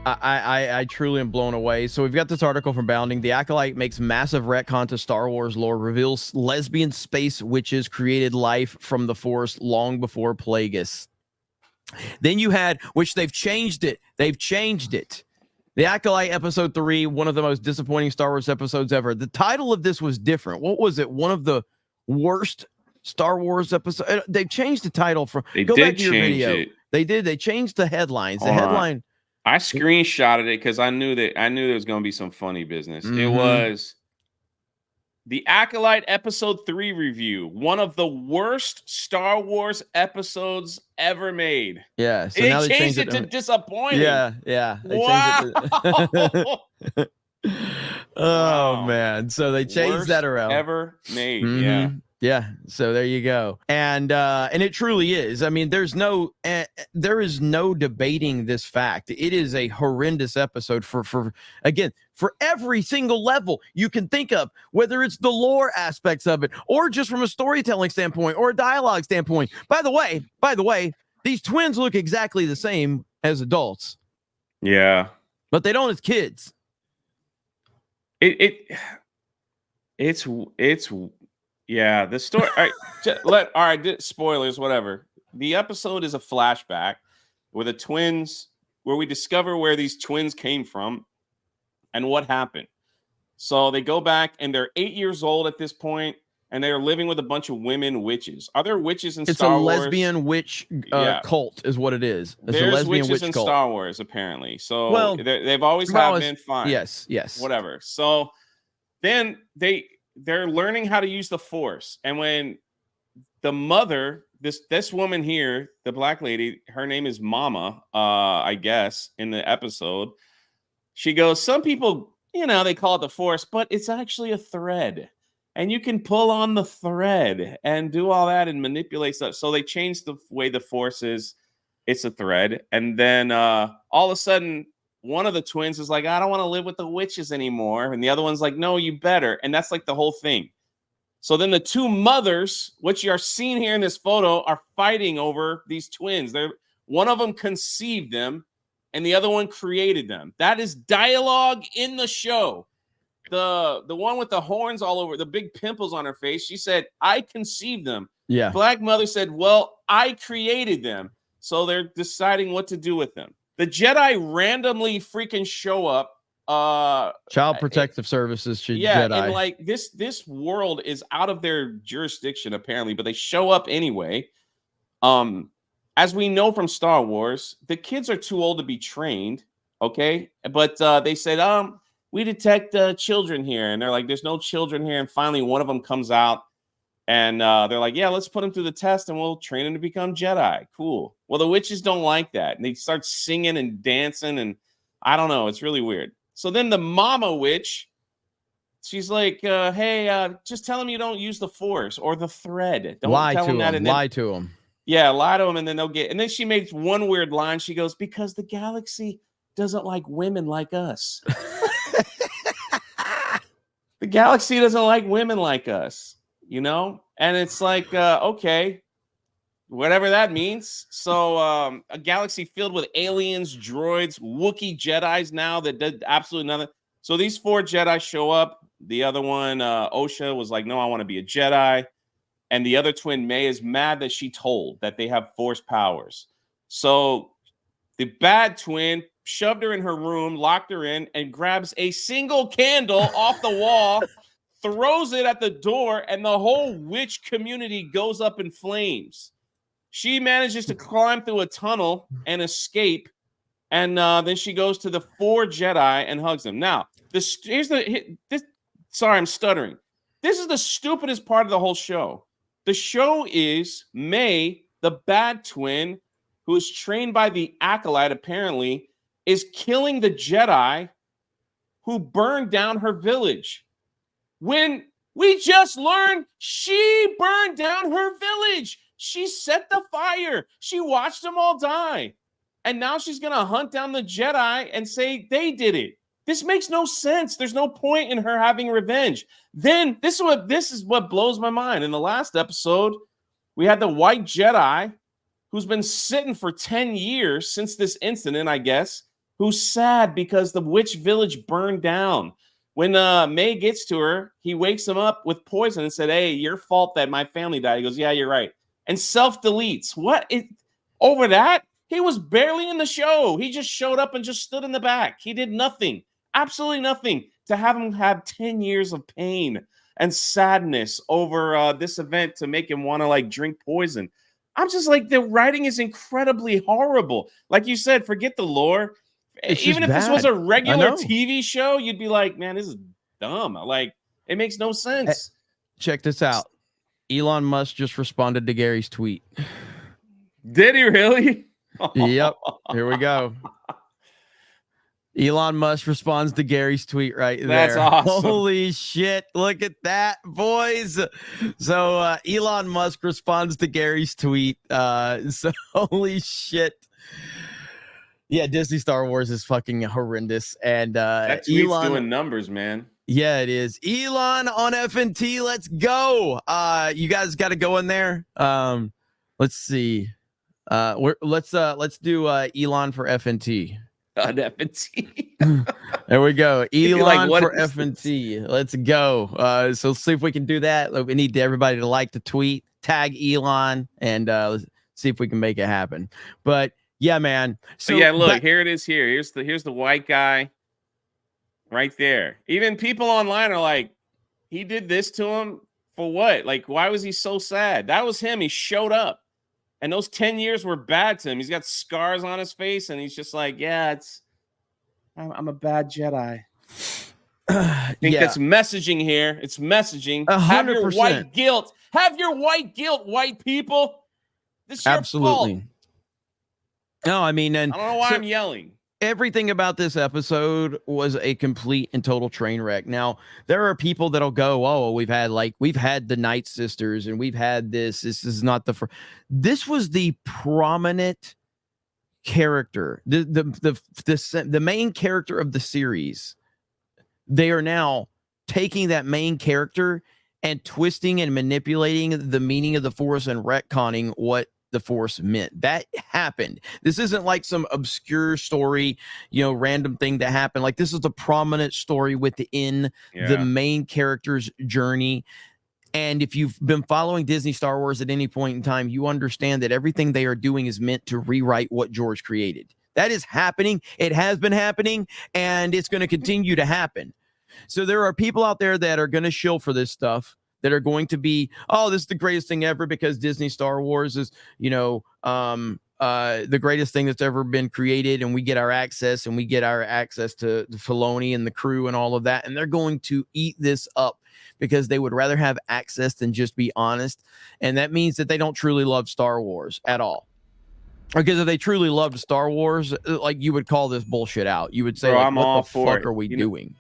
I truly am blown away. So we've got this article from Bounding. The Acolyte makes massive retcon to Star Wars lore, reveals lesbian space witches created life from the Force long before Plagueis. Then you had, which they've changed it. They've changed it. The Acolyte episode 3, one of the most disappointing Star Wars episodes ever. The title of this was different. What was it? One of the worst Star Wars episodes. They've changed the title from. They Go did back to your change video. it. They did. They changed the headlines. Hold The on. headline. I screenshotted it because I knew there was going to be some funny business. It was the Acolyte episode 3 review, one of the worst Star Wars episodes ever made. Yeah, so they now changed it to disappointing. Yeah. Wow. Oh man, so they changed Worst that around. Ever made. Yeah. So there you go. And it truly is. I mean, there is no debating this fact. It is a horrendous episode for every single level you can think of, whether it's the lore aspects of it or just from a storytelling standpoint or a dialogue standpoint. By the way, these twins look exactly the same as adults. Yeah. But they don't as kids. It's yeah, the story. All right, spoilers, whatever. The episode is a flashback where the twins, where we discover where these twins came from and what happened. So they go back and they're 8 years old at this point, and they're living with a bunch of women witches. Are there witches in Star Wars? It's a lesbian witch cult is what it is. It's There's a lesbian witches witch in cult. Star Wars, apparently. So they've always been fine. Yes. Whatever. So then they're learning how to use the Force. And when the mother, this woman here, the black lady, her name is Mama, I guess, in the episode, she goes, some people, they call it the Force, but it's actually a thread. And you can pull on the thread and do all that and manipulate stuff. So they changed the way the Force is. It's a thread. And then all of a sudden, one of the twins is like, I don't want to live with the witches anymore. And the other one's like, no, you better. And that's like the whole thing. So then the two mothers, which you are seeing here in this photo, are fighting over these twins. One of them conceived them and the other one created them. That is dialogue in the show. The one with the horns all over, the big pimples on her face, she said, I conceived them. Yeah. Black mother said, well, I created them. So they're deciding what to do with them. The Jedi randomly freaking show up. Child Protective Services Jedi. And like this world is out of their jurisdiction apparently, but they show up anyway. As we know from Star Wars, the kids are too old to be trained. Okay, but they said, we detect children here, and they're like, there's no children here. And finally, one of them comes out, and they're like, yeah, let's put him through the test, and we'll train him to become Jedi. Cool. Well, the witches don't like that, and they start singing and dancing, and I don't know, it's really weird. So then the mama witch, she's like, hey, just tell him you don't use the Force or the thread. Don't tell him that. Lie to him. Yeah, lie to him, and then they'll get. And then she makes one weird line. She goes, because the galaxy doesn't like women like us. The galaxy doesn't like women like us, And it's like, okay, whatever that means. So a galaxy filled with aliens, droids, Wookiee Jedis now that did absolutely nothing. So these 4 Jedi show up. The other one, Osha, was like, no, I want to be a Jedi. And the other twin, May, is mad that she told that they have Force powers. So the bad twin shoved her in her room, locked her in, and grabs a single candle off the wall, throws it at the door, and the whole witch community goes up in flames. She manages to climb through a tunnel and escape, and then she goes to the 4 Jedi and hugs them. Now, sorry, I'm stuttering. This is the stupidest part of the whole show. The show is May, the bad twin, who is trained by the Acolyte, apparently, is killing the Jedi who burned down her village. When we just learned she burned down her village. She set the fire. She watched them all die. And now she's going to hunt down the Jedi and say they did it. This makes no sense. There's no point in her having revenge. Then this is what blows my mind. In the last episode, we had the white Jedi who's been sitting for 10 years since this incident, I guess, who's sad because the witch village burned down. When May gets to her, he wakes him up with poison and said, "Hey, your fault that my family died." He goes, "Yeah, you're right." And self-deletes. Over that? He was barely in the show. He just showed up and just stood in the back. He did nothing. Absolutely nothing to have him have 10 years of pain and sadness over this event to make him want to like drink poison. I'm just like, the writing is incredibly horrible. Like you said, forget the lore. Even if this was a regular TV show, you'd be like, man, this is dumb. Like, it makes no sense. Check this out. Elon Musk just responded to Gary's tweet. Did he really? Yep. Here we go. Elon Musk responds to Gary's tweet right there. That's awesome. Holy shit. Look at that, boys. So Elon Musk responds to Gary's tweet. So holy shit. Yeah, Disney Star Wars is fucking horrendous. And that tweet's Elon doing numbers, man. Yeah, it is. Elon on FNT. Let's go. You guys got to go in there. Let's see. Let's do Elon for FNT. On FNT. There we go. Elon like, for FNT. Let's go. So let's see if we can do that. We need everybody to like the tweet, tag Elon, and let's see if we can make it happen. But yeah, man. So yeah, look, here it is. Here's the white guy right there. Even people online are like, he did this to him for what? Like, why was he so sad? That was him. He showed up. And those 10 years were bad to him. He's got scars on his face, and he's just like, yeah, I'm a bad Jedi. I think that's messaging here. It's messaging. 100%. Have your white guilt. Have your white guilt, white people. This is your fault. No, I mean, and I don't know why I'm yelling. Everything about this episode was a complete and total train wreck. Now, there are people that'll go, "Oh, we've had the Night Sisters, and we've had this. This is not the first." This was the prominent character, the main character of the series. They are now taking that main character and twisting and manipulating the meaning of the Force and retconning what the Force meant. That happened. This isn't like some obscure story, random thing that happened. Like, this is a prominent story within the main character's journey. And if you've been following Disney Star Wars at any point in time, you understand that everything they are doing is meant to rewrite what George created. That is happening. It has been happening, and it's going to continue to happen. So there are people out there that are going to shill for this stuff, that are going to be, "Oh, this is the greatest thing ever because Disney Star Wars is, the greatest thing that's ever been created, and we get our access to Filoni and the crew and all of that." And they're going to eat this up because they would rather have access than just be honest. And that means that they don't truly love Star Wars at all. Because if they truly loved Star Wars, like, you would call this bullshit out. You would say, Bro, like, I'm what all the for fuck it. are we doing?